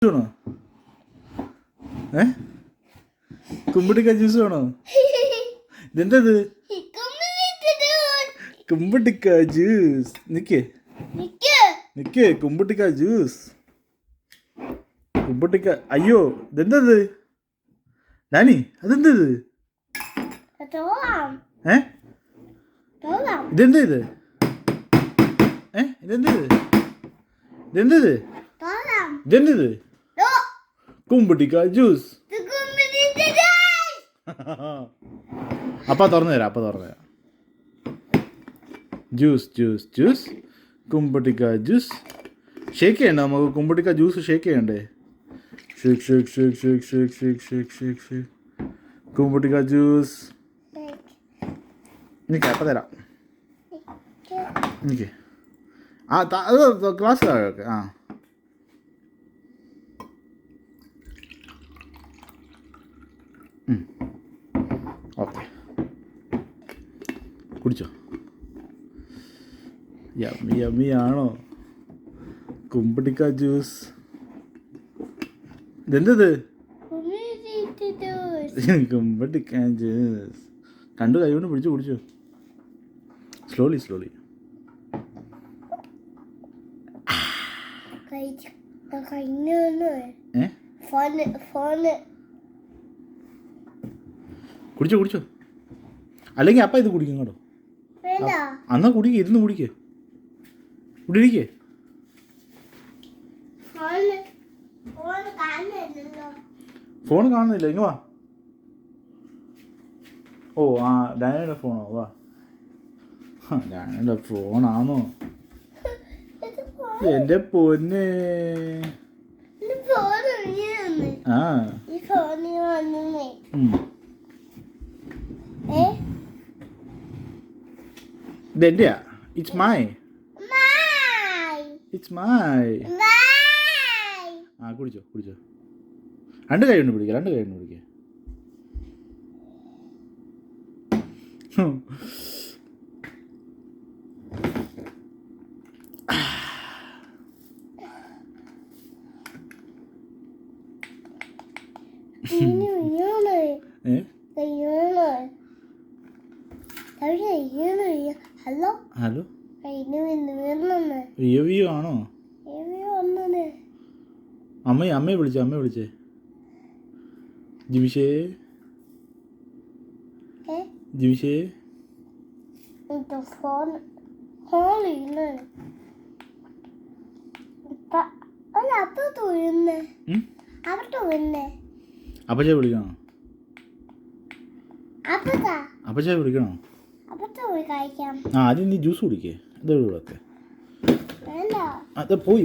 വേണോ? കുമ്പിട്ടിക്ക ജ്യൂസ് വേണോ? ഇതെന്തത്? കുമ്പിട്ടിക്ക ജ്യൂസ്. നിക്ക് കുമ്പിട്ടിക്ക ജ്യൂസ്. കുമ്പിട്ടിക്ക. അയ്യോ ഇതെന്തത്? ഡാനി അതെന്തത്? ഇതെന്താ ഇത്? ഇതെന്തത്? ഇതെന്തത്? ഇതെന്തത്? കുമ്പിട്ടിക്ക ജ്യൂസ്. അപ്പ തുറന്നു തരാം. ജ്യൂസ് കുമ്പിട്ടിക്ക ജ്യൂസ്. ഷേക്ക് ചെയ്യണ്ട നമുക്ക്? കുമ്പിട്ടിക്ക ജ്യൂസ് ഷേക്ക് ചെയ്യണ്ടേ? ഷേക്ക്. കുമ്പിട്ടിക്ക ജ്യൂസ്. എനിക്ക് അപ്പം തരാം. എനിക്ക് അത് ഗ്ലാസ് താഴെ. ഓക്കെ കുടിച്ചോ. യമ്മി ആണോ കുമ്പിട്ടിക്ക ജ്യൂസ്? ഇതെന്തത്? കുമ്പിട്ടിക്ക ജ്യൂസ്. രണ്ട് കൈ കൊണ്ട് പിടിച്ചു കുടിച്ചോ. സ്ലോലി. കുടിച്ചോ. അല്ലെങ്കിൽ അപ്പ ഇത് കുടിക്കും കേട്ടോ. അന്നാ കുടിക്കേ, ഇരുന്ന് കുടിക്കേ. ഫോൺ കാണുന്നില്ല. ഇങ്ങ് വാ. ഓ ഡാനിയുടെ ഫോണോ? വാ. ഡാനിയുടെ ഫോണാണോ? എന്റെ പൊന്നെ. ഇതെന്റെയാ? It's my. കുടിച്ചോ. രണ്ട് കൈ കൊണ്ട് പിടിക്കുക. ഹലോ റിയവ്യൂ ആണോ? അമ്മയെ വിളിച്ചേ. ജിമിഷേ അപ്പച്ചാ വിളിക്കണോ? ആദ്യം നീ ജ്യൂസ് കുടിക്കേ. ഇതൊക്കെ അത് പോയി.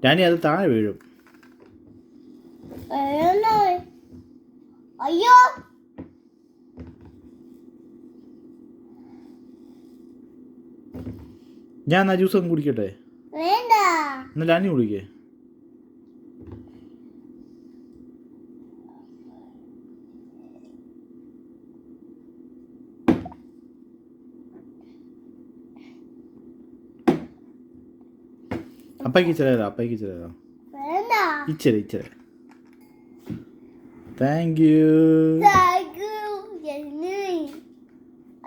ഡാനി അത് താഴെ വീഴും. അയ്യോ ഞാൻ ആ ജ്യൂസ് അങ്ങ് കുടിക്കട്ടെ? വേണ്ട. എന്നാ ഡാനി കുടിക്കേ. അപ്പയ്ക്ക് ഇച്ചിരി തരാം. ഇച്ചിരി. Thank you.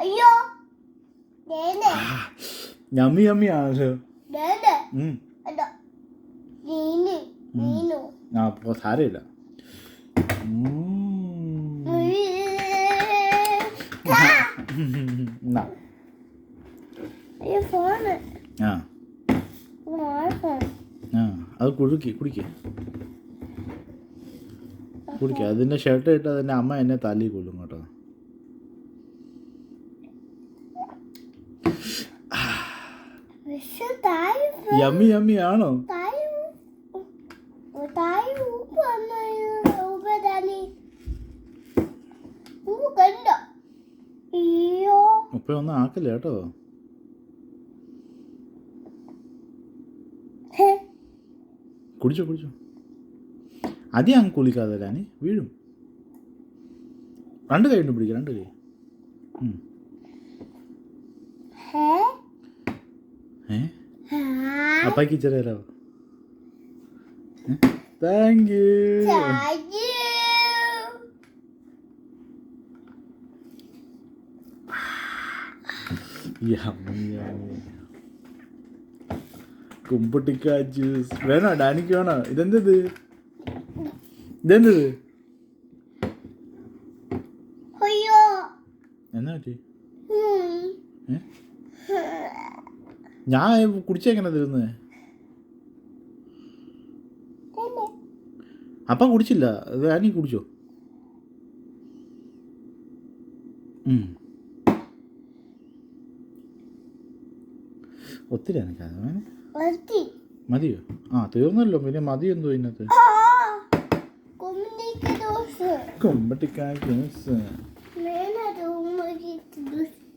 അയ്യോ യമ്മി ആണല്ലോ. സാരമില്ല. അത് കുടിക്കേ. അതിൻ്റെ ഷർട്ട് ഇട്ട് അതിൻ്റെ അമ്മ എന്നെ തല്ലി കൊല്ലും കേട്ടോ. യമ്മി ആണോ? ഉപ്പ ഒന്നും ആക്കില്ല കേട്ടോ. കുടിച്ചോ. അതി അങ്ങ് കുളിക്കാതെ ഡാനി വീഴും. രണ്ട് കൈ കൊണ്ട് പിടിക്കുക. അപ്പ അപ്പാക്ക് ഇച്ചിരി തരാമോ? Thank you. Thank you. കുമ്പട്ടിക്ക ജ്യൂസ് വേണോ? ഡാനിക്ക് വേണോ? ഇതെന്തത്? ഇതെന്തത്? അയ്യോ. എന്നാ പറ്റി? ഉം. ഞാൻ കുടിച്ചെങ്ങനെ തരുന്നേ? അപ്പം കുടിച്ചില്ല. ഡാനി കുടിച്ചോ? ഒത്തിരി എനിക്കത് മതി. മതിയോ? ആ തീർന്നല്ലോ. പിന്നെ മതി എന്തോ ഇതിനകത്ത്. കുമ്പട്ടിക്ക ജ്യൂസ്. കുമ്പട്ടിക്ക ജ്യൂസ്